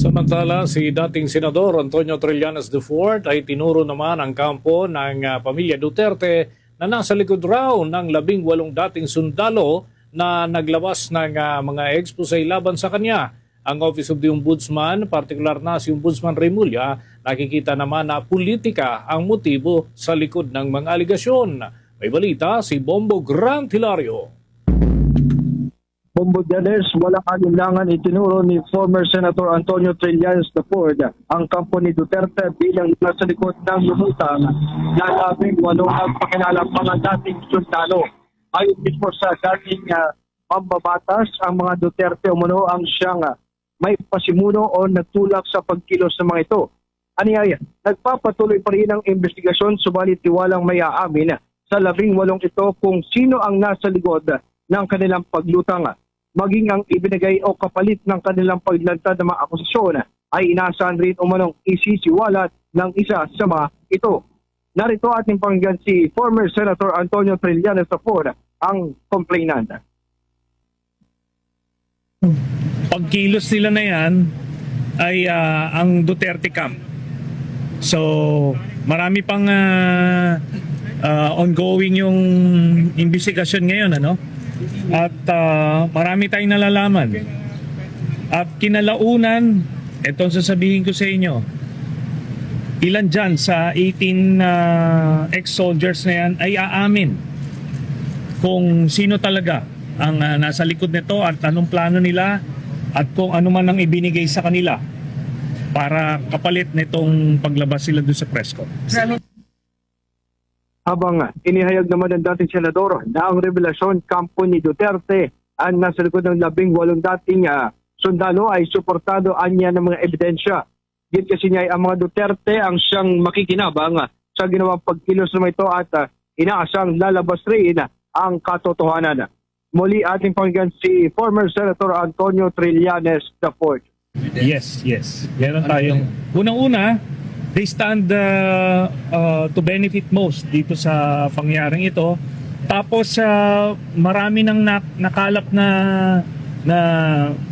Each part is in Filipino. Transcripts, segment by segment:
Samantala, si dating Senador Antonio Trillanes IV ay tinuro naman ang kampo ng pamilya Duterte na nasa likod raw ng 18 dating sundalo na naglabas ng mga expose laban sa kanya. Ang Office of the Ombudsman, partikular na si Ombudsman Remulla, nakikita naman na politika ang motibo sa likod ng mga aligasyon. May balita si Bombo Grant Hilario. Bombo Dianes, walang alinlangan itinuro ni former Senator Antonio Trillanes IV ang kampo ni Duterte bilang nasa likod ng lumutang na 18 nagpakilalang mga dating sundalo. Ayon mismo sa dating mambabatas, ang mga Duterte umano ang siyang may pasimuno o nagtulak sa pagkilos ng mga ito. Aniyaya, nagpapatuloy pa rin ang investigasyon subalit tiwalang may aamin sa 18 ito kung sino ang nasa likod ng kanilang paglutang. Maging ang ibinigay o kapalit ng kanilang paglantad ng mga akusasyon ay inaasahan rin umanong isisiwalat ng isa sa mga ito. Narito ating pakinggan si former Senator Antonio Trillanes IV, ang complainant. Pagkilos nila na yan ay ang Duterte camp. So marami pang ongoing yung investigasyon ngayon, ano? At marami tayong nalalaman. At kinalaunan, etong sasabihin ko sa inyo, ilan dyan sa 18 ex-soldiers na yan ay aamin kung sino talaga ang nasa likod nito at anong plano nila at kung ano man ang ibinigay sa kanila para kapalit nitong paglabas sila doon sa press con. Habang inihayag naman ng dating senador na ang revelasyon kampo ni Duterte ang nasa likod ng 18 dating sundalo ay suportado anya ng mga ebidensya. Git kasi niya ay ang mga Duterte ang siyang makikinabang sa ginawang pagkilos naman ito at inaasang lalabas rin ang katotohanan. Muli ating pakinggan si former Senator Antonio Trillanes IV. Yes. Meron tayong unang-una, they stand to benefit most dito sa pangyaring ito. Tapos marami nang nakalap na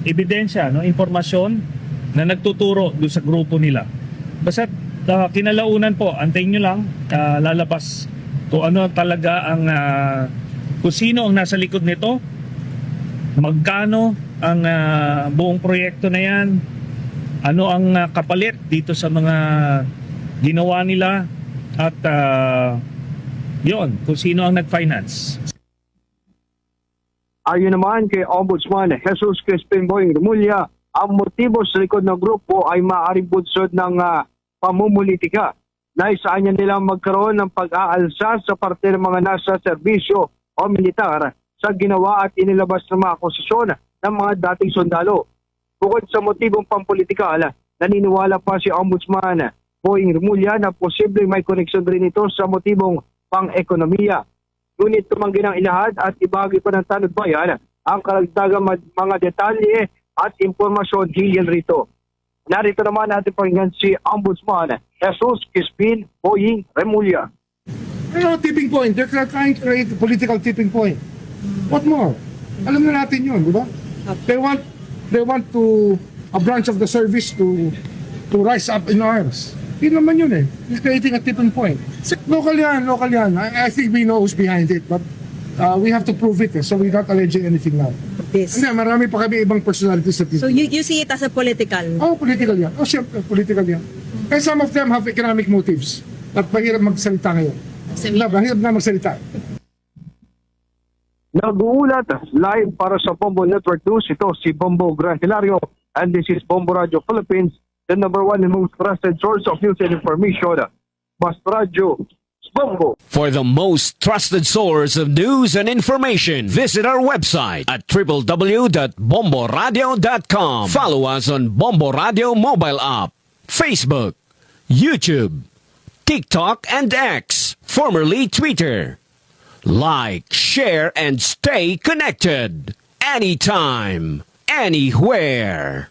ebidensya, no, impormasyon na nagtuturo doon sa grupo nila. Basta kinalaunan po, antayin nyo lang, lalabas kung ano talaga ang kung sino ang nasa likod nito, magkano ang buong proyekto na yan, ano ang kapalit dito sa mga ginawa nila at yon kung sino ang nag-finance. Ayon naman kay Ombudsman Jesus Crispin Boying Remulla, ang motibo sa likod ng grupo ay maaaring bunsod ng pamumulitika. Naisaan niya nilang magkaroon ng pag-aalsa sa parte ng mga nasa serbisyo o militar sa ginawa at inilabas ng mga akusasyon ng mga dating sundalo. Bukod sa motibong pampolitikal, naniniwala pa si Ombudsman Boying Remulla na posibleng may koneksyon rin ito sa motibong pang-ekonomiya. Ngunit tumanggi ng ilahad at ibagi pa ng Tanod Bayan ang karagdagang mga detalye at impormasyon hinggil rito. Narito naman natin pakinggan si Ombudsman Jesus Crispin Boying Remulla. Tipping point. They're trying to create a political tipping point. What more? Alam na natin yun, di ba? They want to a branch of the service to rise up in arms. Yun naman yun eh. It's creating a tipping point. Local yan. I think we know who's behind it, but we have to prove it so we're not alleging anything now. This. Hindi, marami pa kami ibang personalities sa So you see it as a political? Oh, political yan. Oh, siyempre, political yan. And some of them have economic motives. At mahirap magsalita ngayon. Mahirap na magsalita. Nag-uulat live para sa Bombo Network News. Ito si Bombo Grant Hilario and this is Bombo Radio Philippines, the #1 and most trusted source of news and information. Mas Radio Bombo. For the most trusted source of news and information, visit our website at www.bomboradio.com. Follow us on Bombo Radio mobile app, Facebook, YouTube, TikTok, and X, formerly Twitter. Like, share, and stay connected. Anytime, anywhere.